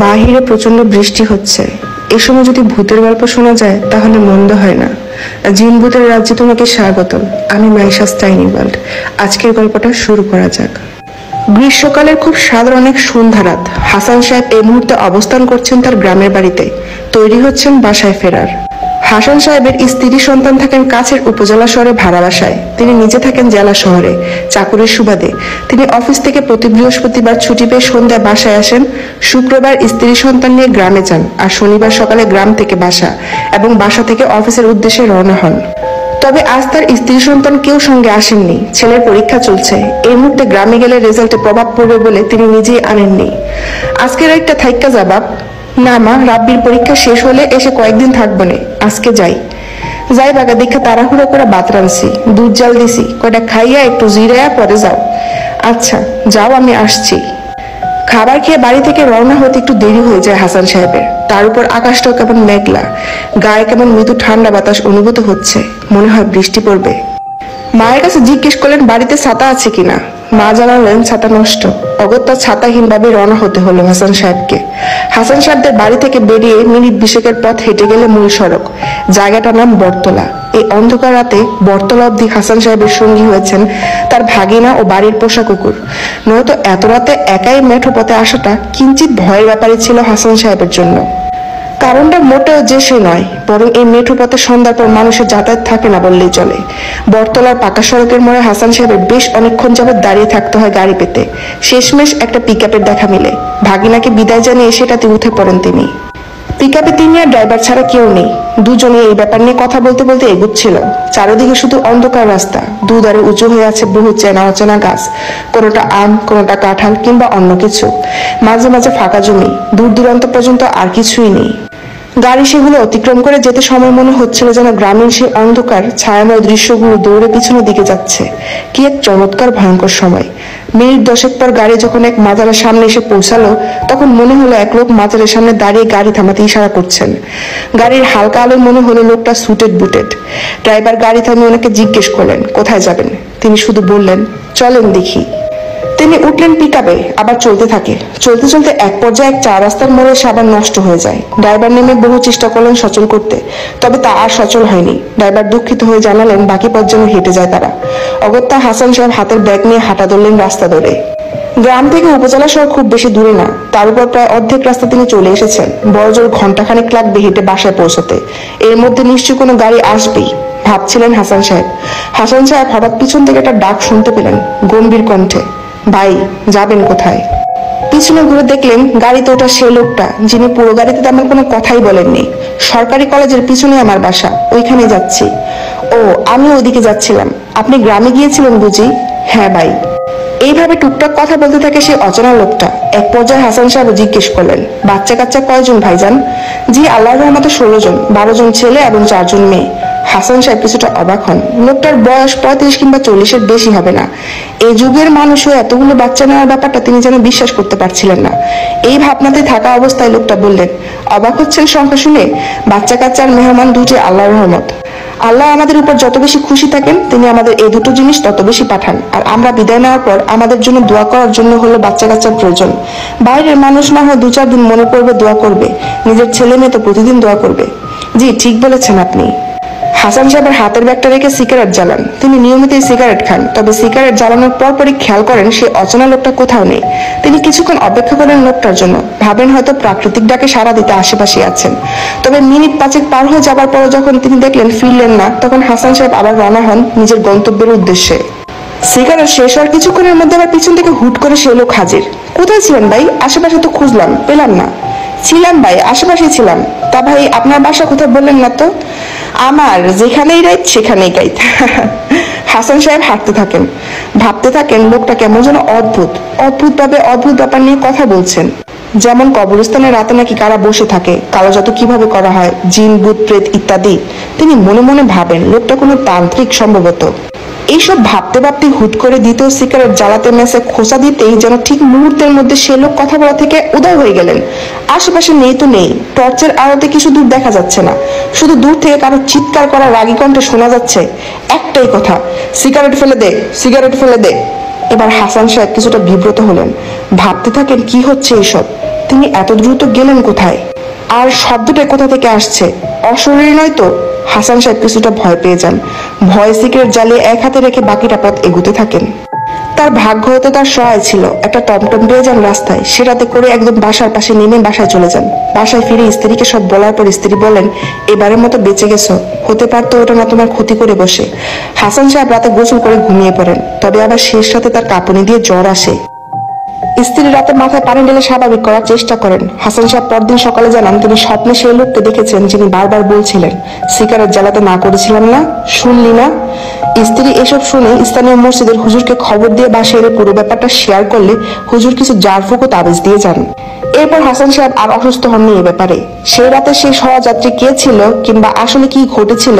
বাহিরে প্রচন্ড বৃষ্টি হচ্ছে। এ সময় যদি ভূতের গল্প শোনা যায় তাহলে মন্দ হয় না। জিন ভূতের রাজ্যে তোমাকে স্বাগতম। আমি মাইশাস টাইনি ওয়ার্ল্ড। আজকের গল্পটা শুরু করা যাক। গ্রীষ্মকালের খুব সাধারণ এক সন্ধ্যা রাত। হাসান সাহেব এই মুহূর্তে অবস্থান করছেন তার গ্রামের বাড়িতে, তৈরি হচ্ছেন বাসায় ফেরার। হাসান সাহেবের স্ত্রী সন্তান থাকেন কাছের উপজেলা শহরে ভাড়া বাসায়। তিনি নিজে থাকেন জেলা শহরে চাকুরির সুবাদে। তিনি অফিস থেকে প্রতি বৃহস্পতিবার ছুটি পেয়ে সন্ধ্যায় বাসায় আসেন। শুক্রবার স্ত্রী সন্তান নিয়ে গ্রামে যান, আর শনিবার সকালে গ্রাম থেকে বাসা এবং বাসা থেকে অফিসের উদ্দেশ্যে রওনা হন। তবে আজ তার স্ত্রী সন্তান কেউ সঙ্গে আসেননি। ছেলের পরীক্ষা চলছে। এই মুহূর্তে গ্রামে গেলে রেজাল্টে প্রভাব পড়বে বলে তিনি নিজেই আনেননি। আজকের একটা থাইক্কা যাবাব। না মা, রাব্বির পরীক্ষা শেষ হলে এসে কয়েকদিন থাকবো না, আজকে যাই বাগা দীক্ষা তাড়াহুড়ো করে ভাত রাঁধছি, দুধ জাল দিছি, কয়টা খাইয়া একটু জিরাইয়া পরে যাও। আচ্ছা যাও, আমি আসছি। খাবার খেয়ে বাড়ি থেকে রওনা হতে একটু দেরি হয়ে যায় হাসান সাহেবের। তার উপর আকাশটাও কেমন মেঘলা, গায়ে কেমন মৃদু ঠান্ডা বাতাস অনুভূত হচ্ছে। মনে হয় বৃষ্টি পড়বে। মায়ের কাছে জিজ্ঞেস করলেন বাড়িতে ছাতা আছে কিনা। মা জানালেন ছাতা নষ্ট। অগত্যা ছাতাহীন ভাবে রওনা হতে হলো হাসান সাহেবকে। হাসান সাহেবদের বাড়ি থেকে বেরিয়ে মিনিট 20 পথ হেঁটে গেলে মূল সড়ক। জায়গাটার নাম বটতলা। এই অন্ধকার রাতে বটতলা অব্দি হাসান সাহেবের সঙ্গী হয়েছেন তার ভাগিনা ও বাড়ির পোষা কুকুর। নয়তো এত রাতে একাই মেঠো পথে আসাটা কিঞ্চিত ভয়ের ব্যাপারই ছিল হাসান সাহেবের জন্য। কারণটা মোটেও যে সে নয়, বরং এই মেঠো পথে সন্ধ্যার পর মানুষের যাতায়াত থাকে না বললেই চলে। বটতলার পাকা সড়কের মোড়ে হাসান সাহেবের বেশ অনেকক্ষণ যাবৎ দাঁড়িয়ে থাকতে হয় গাড়ি পেতে। শেষমেশ একটা পিকআপের দেখা মিলে। ভাগিনাকে বিদায় জানিয়ে সেটাতে উঠে পড়েন তিনি। পিকআপে তিনি আর ড্রাইভার ছাড়া কেউ নেই। দুজনে এই ব্যাপার নিয়ে কথা বলতে বলতে এগুচ্ছিল। চারদিকে শুধু অন্ধকার রাস্তা, দুধারে উঁচু হয়ে আছে বহু চেনা অচেনা গাছ, কোনোটা আম, কোনোটা কাঁঠাল কিংবা অন্য কিছু। মাঝে মাঝে ফাঁকা জমি, দূর দূরান্ত পর্যন্ত আর কিছুই নেই। গাড়ি সেগুলো অতিক্রম করে যেতে সময় মনে হচ্ছিল যেন গ্রামীণ সেই অন্ধকার ছায়াময় দৃশ্যগুলো দৌড়ে পিছনের দিকে যাচ্ছে। কি এক চমৎকার ভয়ঙ্কর সময়। মিনিট 10 পর গাড়ি যখন এক মাজারের সামনে এসে পৌঁছালো, তখন মনে হলো এক লোক মাজারের সামনে দাঁড়িয়ে গাড়ি থামাতে ইশারা করছেন। গাড়ির হালকা আলোয় মনে হলো লোকটা সুটেড বুটেড। ড্রাইভার গাড়ি থামিয়ে ওনাকে জিজ্ঞেস করলেন কোথায় যাবেন। তিনি শুধু বললেন চলেন দেখি। তিনি উঠলেন পিকআপে, আবার চলতে থাকে। চলতে চলতে এক পর্যায়ে এক 4 রাস্তার মোড়ে এসে আবার নষ্ট হয়ে যায়। ড্রাইভার নেমে বহু চেষ্টা করলেন সচল করতে, তবে তা আর সচল হয়নি। ড্রাইভার দুঃখিত হয়ে জানালেন বাকি পথ যেন হেঁটে যায় তারা। অগত্যা হাসান সাহেব হাতের ব্যাগ নিয়ে হাঁটা ধরলেন রাস্তা ধরে। গ্রাম থেকে উপজেলা শহর খুব বেশি দূরে না, তার উপর প্রায় অর্ধেক রাস্তা তিনি চলে এসেছেন। বড়জোর ঘন্টাখানেক লাগবে হেঁটে বাসায় পৌঁছাতে। এর মধ্যে নিশ্চয়ই কোনো গাড়ি আসবেই ভাবছিলেন হাসান সাহেব। হাসান সাহেব হঠাৎ পিছন থেকে একটা ডাক শুনতে পেলেন গম্ভীর কণ্ঠে, ভাই যাবেন কোথায়? পিছনে ঘুরে দেখলেন গাড়িতে ওটা সে লোকটা যিনি পুরো গাড়িতে তেমন কোনো কথাই বলেননি। সরকারি কলেজের পিছনে আমার বাসা, ওইখানে যাচ্ছি। ও, আমি ওইদিকে যাচ্ছিলাম। আপনি গ্রামে গিয়েছিলেন বুঝি? হ্যাঁ ভাই। এইভাবে টুকটাক কথা বলতে থাকে সেই অচেনা লোকটা। এক পর্যায়ে হাসান সাহেব জিজ্ঞেস করলেন বাচ্চা কাচ্চা কয়জন ভাইজান? জি আল্লাহর রহমতে 16 জন, 12 জন ছেলে এবং 4 জন মেয়ে। হাসান সাহেব কিছুটা অবাক হন। লোকটার বয়স 35 কিংবা 40-এর বেশি হবে না। এই যুগের মানুষ হয়ে এতগুলো বাচ্চা নেওয়ার ব্যাপারটা তিনি যেন বিশ্বাস করতে পারছিলেন না। এই ভাবনাতে থাকা অবস্থায় লোকটা বললেন অবাক হচ্ছেন সংখ্যা শুনে? বাচ্চা কাচ্চার মেহমান দুটি আল্লাহর রহমত। আল্লাহ আমাদের উপর যত বেশি খুশি থাকেন তিনি আমাদের এই দুটো জিনিস তত বেশি পাঠান। আর আমরা বিদায় নেওয়ার পর আমাদের জন্য দোয়া করার জন্য হলো বাচ্চা কাচ্চার প্রয়োজন। বাইরের মানুষ না হয় 2-4 দিন মনে পড়বে দোয়া করবে, নিজের ছেলে মেয়ে তো প্রতিদিন দোয়া করবে। জি ঠিক বলেছেন আপনি। হাসান সাহেবের হাতের ব্যাগটা রেখে সিগারেট জ্বালান। তিনি নিয়মিতই সিগারেট খান, তবে সিগারেট জ্বালানোর পরপরই খেয়াল করেন সে অচেনা লোকটা কোথাও নেই। তিনি কিছুক্ষণ অপেক্ষা করেন লোকটার জন্য, ভাবেন হয়তো প্রাকৃতিক ডাকে সাড়া দিতে আশেপাশে আছেন। তবে মিনিট 5 পার হয়ে যাবার পর যখন তিনি দেখলেন ফিরলেন না, তখন হাসান সাহেব আবার রওনা হন নিজের গন্তব্যের উদ্দেশ্যে। সিগারেট শেষ হওয়ার কিছুক্ষণের মধ্যে আবার পিছন থেকে হুট করে সে লোক হাজির। কোথায় ছিলেন ভাই? আশেপাশে তো খুঁজলাম, পেলাম না। ছিলাম ভাই, আশেপাশেই ছিলাম। তা ভাই আপনার বাসা কোথায় বললেন না তো? আমার যেখানেই রাইত সেখানেই গাইত। হাসান সাহেব হাঁটতে থাকেন, ভাবতে থাকেন লোকটা কেমন যেন অদ্ভুত ভাবে অদ্ভুত ব্যাপার নিয়ে কথা বলছেন। যেমন কবরস্থানে রাতে নাকি কারা বসে থাকে, কালো জাদু কিভাবে করা হয়, জিন ভূত প্রেত ইত্যাদি। তিনি মনে মনে ভাবেন লোকটা কোনো তান্ত্রিক সম্ভবত। এইসব ভাবতে ভাবতে হুট করে দ্বিতীয় সিগারেট জ্বালাতে মেসে খোঁচা দিতেই যেন ঠিক মুহূর্তের মধ্যে সে লোক কথা বলা থেকে উদয় হয়ে গেলেন। আশেপাশে নেই তো নেই, টর্চের আলোতে কিছু দূর দেখা যাচ্ছে না। শুধু দূর থেকে কারো চিৎকার করা রাগী কণ্ঠে শোনা যাচ্ছে একটাই কথা, সিগারেট ফেলে দে, সিগারেট ফেলে দে। এবার হাসান সাহেব কিছুটা বিব্রত হলেন, ভাবতে থাকেন কি হচ্ছে এসব, তিনি এত দ্রুত গেলেন কোথায়, আর শব্দটা কোথা থেকে আসছে, অশরীরী নয় তো? হাসান সাহেব কিছুটা ভয় পেয়ে যান, ভয় সিগারেট জ্বালিয়ে এক হাতে রেখে বাকিটা পথ এগুতে থাকেন। তার ভাগ্য হতে তার সহায় ছিল, একটা টমটম পেয়ে যান রাস্তায়, সেটাতে করে একদম বাসার পাশে নেমে বাসায় চলে যান। বাসায় ফিরে স্ত্রীকে সব বলার পর স্ত্রী বলেন, এবারের মতো বেঁচে গেছো, হতে পারতো ওটা না তোমার ক্ষতি করে বসে। হাসান সাহেব রাতে গোসল করে ঘুমিয়ে পড়েন, তবে আবার শেষ রাতে তার কাঁপুনি দিয়ে জ্বর আসে। স্ত্রী রাতে মাথায় পানি ঢেলে স্বাভাবিক করার চেষ্টা করেন। হাসান সাহেব পরদিন সকালে জানান তিনি স্বপ্নে সেই লোককে দেখেছেন যিনি বারবার বলছিলেন, সিগারেট জ্বালাতে না করেছিলাম না, শুনলি না? স্ত্রী এসব শুনে স্থানীয় মসজিদের হুজুরকে খবর দিয়ে বাসায় এলে পুরো ব্যাপারটা শেয়ার করলে হুজুর কিছু জারফুক ও তাবিজ দিয়ে যান। এরপর হাসান সাহেব আর অসুস্থ হননি এ ব্যাপারে। সেই রাতে সেই সহযাত্রী কে ছিল, কিংবা আসলে কি ঘটেছিল,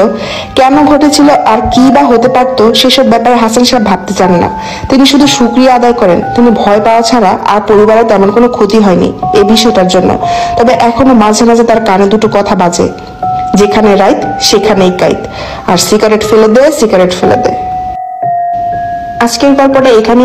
কেন ঘটেছিল, আর কি বা হতে পারতো, সেসব ব্যাপারে হাসান সাহেব ভাবতে চান না। তিনি শুধু শুকরিয়া আদায় করেন তিনি ভয় পাওয়া ছাড়া আর পরিবারের তেমন কোনো ক্ষতি হয়নি এই বিষয়টার জন্য। তবে এখনো মাঝে মাঝে তার কানে দুটো কথা বাজে, যেখানে রাইত সেখানেই কাইত, আর সিগারেট ফেলে দে, সিগারেট ফেলে দে। আজকের গল্পটা এখানে